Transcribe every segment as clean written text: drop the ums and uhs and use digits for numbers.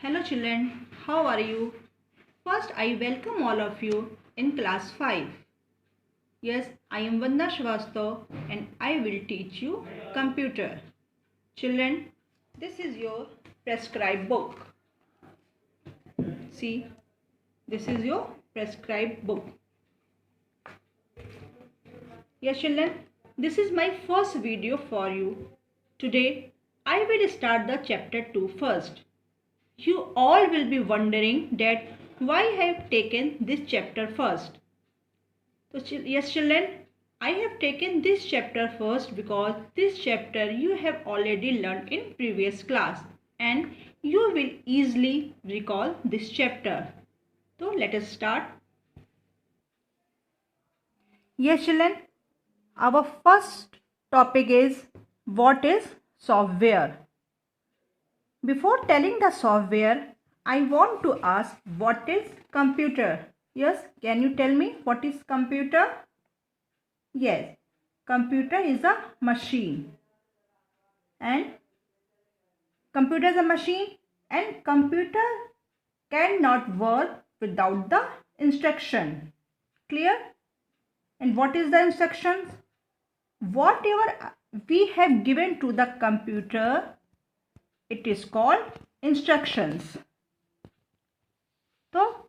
Hello children, how are you? First, I welcome all of you in class 5. Yes, I am Vandana Shrivastava and I will teach you computer. Children, this is your prescribed book. See, this is your prescribed book. Yes children, this is my first video for you. Today, I will start the chapter 2 first. You all will be wondering that why I have taken this chapter first. So yes children, I have taken this chapter first because this chapter you have already learned in previous class and you will easily recall this chapter. So let us start. Yes children, our first topic is what is software. Before telling the software, I want to ask what is computer? Yes, can you tell me what is computer? Yes, computer is a machine and computer is a machine and computer cannot work without the instruction. Clear? And what is the instructions? Whatever we have given to the computer, it is called instructions. So,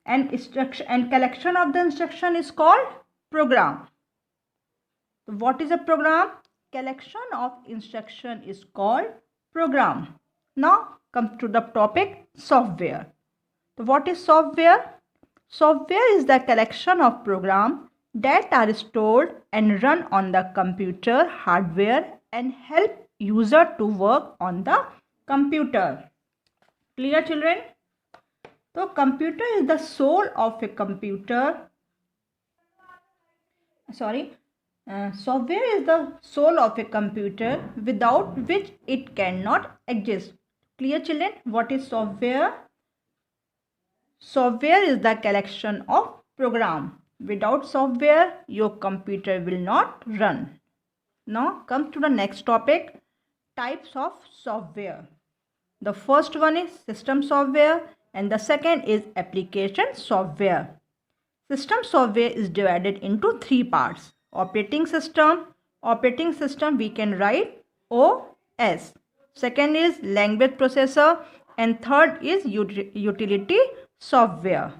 instruction and collection of the instruction is called program. So what is a program? Collection of instruction is called program. Now come to the topic software. So what is software? Software is the collection of programs that are stored and run on the computer hardware and help user to work on the computer. Clear children? So computer is the soul of a computer. Software is the soul of a computer without which it cannot exist. Clear children? What is software? Software is the collection of program. Without software, your computer will not run. Now come to the next topic, types of software. The first one is system software and the second is application software. System software is divided into three parts. Operating system we can write OS. Second is language processor and third is utility software.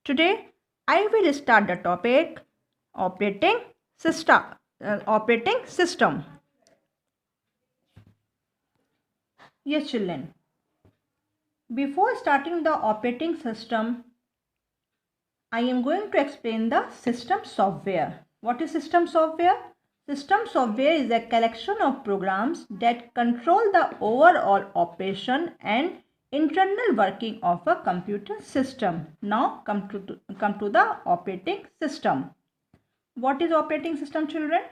Today I will start the topic operating system. Yes children, before starting the operating system, I am going to explain the system software. What is system software? System software is a collection of programs that control the overall operation and internal working of a computer system. Now come to the operating system. What is operating system, children?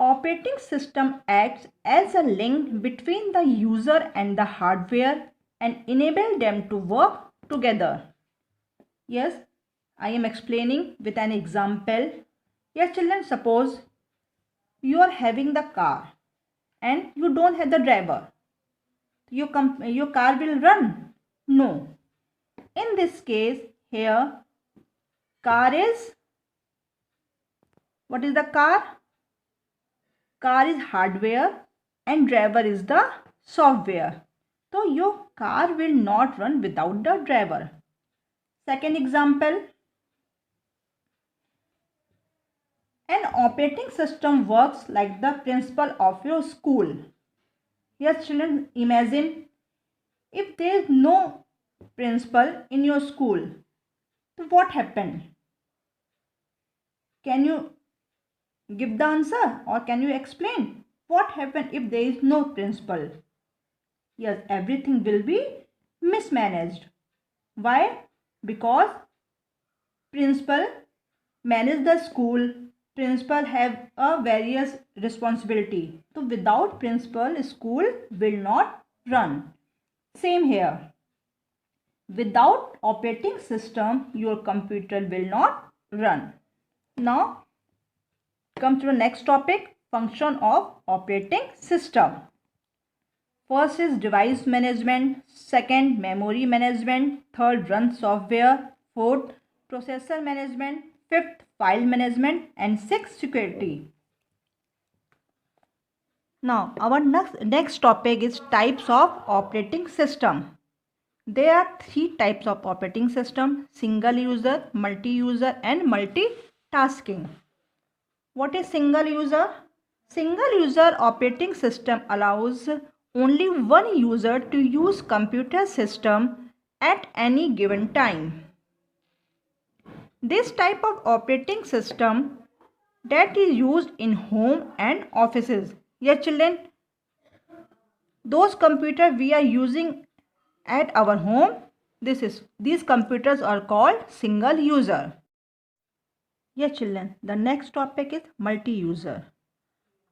Operating system acts as a link between the user and the hardware and enable them to work together. Yes, I am explaining with an example. Yes, children, suppose you are having the car and you don't have the driver. Your car will run? No. In this case, here, car is, what is the car? Car is hardware and driver is the software. So, your car will not run without the driver. Second example, an operating system works like the principal of your school. Yes, children, imagine if there is no principal in your school, so what happened? Can you give the answer or can you explain what happened if there is no principal? Yes, everything will be mismanaged. Why? Because principal manage the school, principal have a various responsibility. So without principal, school will not run. Same here. Without operating system, your computer will not run. Now come to the next topic, function of operating system. First is device management, second memory management, third run software, fourth processor management, fifth file management, and sixth security. Now our next topic is types of operating system. There are three types of operating system: single user, multi-user, and multitasking. What is single user? Single user operating system allows only one user to use computer system at any given time. This type of operating system that is used in home and offices. Yes children, those computers we are using at our home, these computers are called single user. Yes children, the next topic is multi-user.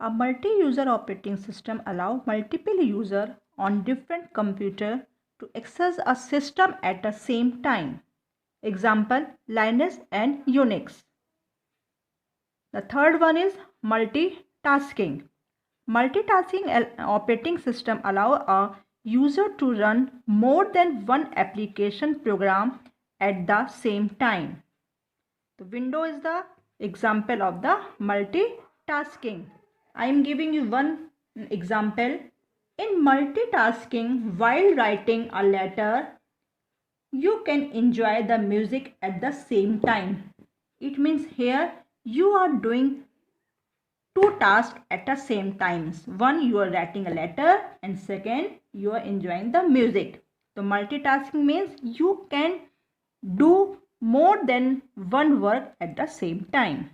A multi-user operating system allows multiple users on different computers to access a system at the same time. Example, Linux and Unix. The third one is multitasking. Multitasking operating system allows a user to run more than one application program at the same time. The window is the example of the multitasking. I am giving you one example. In multitasking, while writing a letter, you can enjoy the music at the same time. It means here you are doing two tasks at the same time. One, you are writing a letter, and second, you are enjoying the music. So multitasking means you can do more than one work at the same time.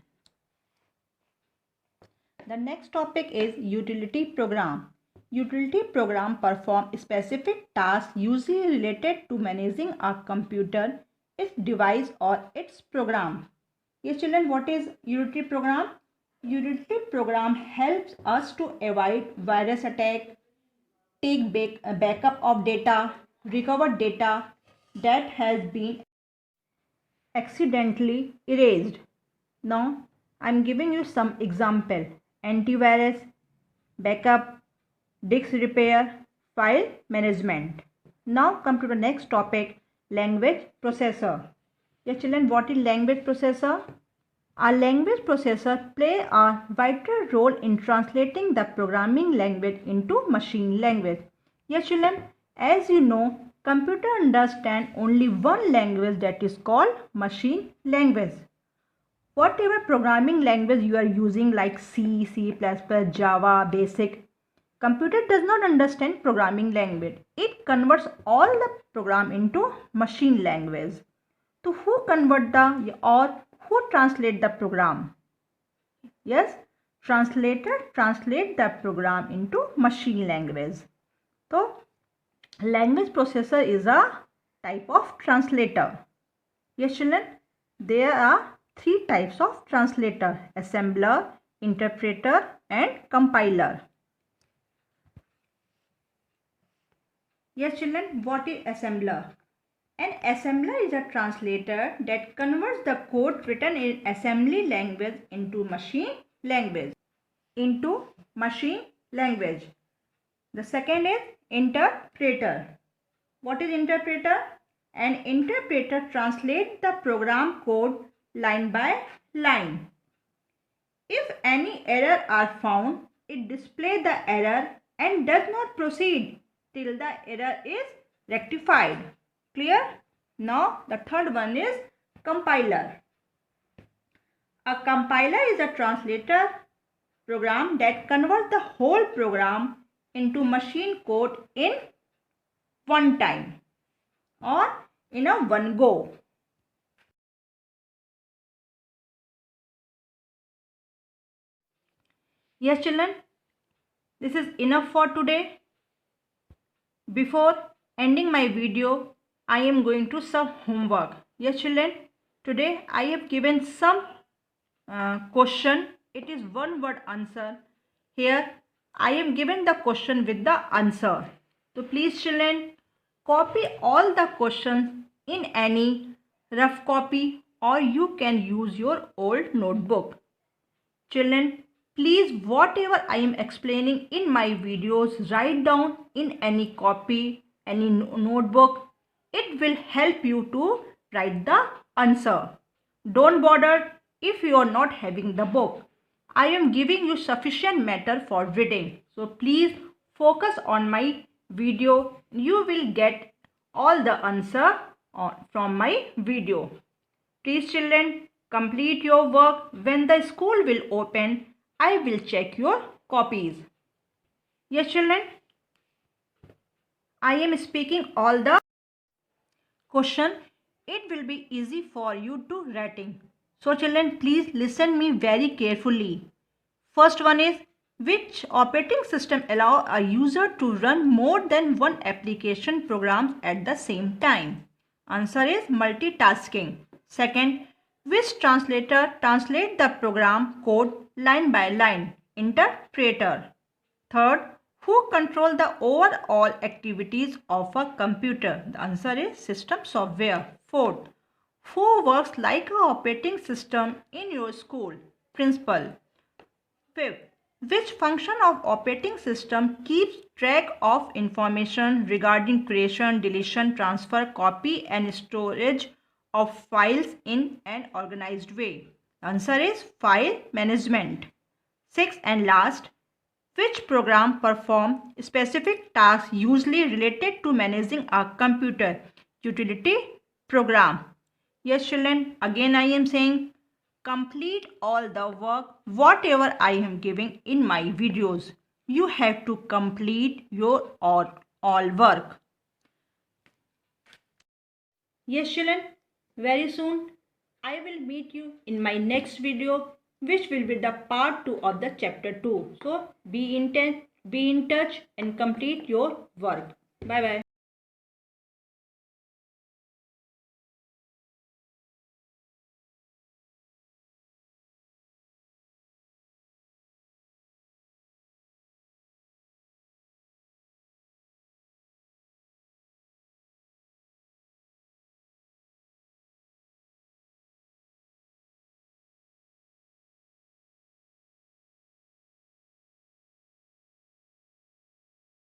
The next topic is utility program. Utility program perform specific tasks usually related to managing a computer, its device or its program. Yes children, what is utility program? Utility program helps us to avoid virus attack, take backup of data, recover data that has been accidentally erased. Now I am giving you some example: antivirus, backup, disk repair, file management. Now come to the next topic, language processor. Yes children, what is language processor? A language processor play a vital role in translating the programming language into machine language. Yes children, as you know, computer understand only one language, that is called machine language. Whatever programming language you are using like C, C++, Java, Basic, computer does not understand programming language. It converts all the program into machine language. So who convert who translate the program? Yes, translator translate the program into machine language. So language processor is a type of translator. Yes children, there are three types of translator: assembler, interpreter, and compiler. Yes children, what is assembler? An assembler is a translator that converts the code written in assembly language into machine language. The second is interpreter. What is interpreter? An interpreter translates the program code line by line. If any error are found, it displays the error and does not proceed till the error is rectified. Clear? Now the third one is compiler. A compiler is a translator program that converts the whole program into machine code in one time or in a one go. Yes children, this is enough for today. Before ending my video, I am going to some homework. Yes children, today I have given some question. It is one word answer. Here I am given the question with the answer. So please children, copy all the questions in any rough copy, or you can use your old notebook. Children, Please, whatever I am explaining in my videos, write down in any copy, any notebook. It will help you to write the answer. Don't bother if you are not having the book. I am giving you sufficient matter for reading. So please focus on my video. You will get all the answer from my video. Please children, complete your work. When the school will open, I will check your copies. Yes children, I am speaking all the question. It will be easy for you to writing. So children, please listen me very carefully. First one is, which operating system allow a user to run more than one application programs at the same time? Answer is multitasking. Second, which translator translate the program code line by line? Interpreter. Third, who control the overall activities of a computer? The answer is system software. Fourth, who works like an operating system in your school? Principal. Fifth, which function of operating system keeps track of information regarding creation, deletion, transfer, copy and storage of files in an organized way? Answer is file management. Sixth and last, which program perform specific tasks usually related to managing a computer? Utility program. Yes children, again I am saying, complete all the work whatever I am giving in my videos. You have to complete your all work. Yes children, very soon I will meet you in my next video, which will be the part 2 of the chapter 2. So be in touch and complete your work. Bye bye.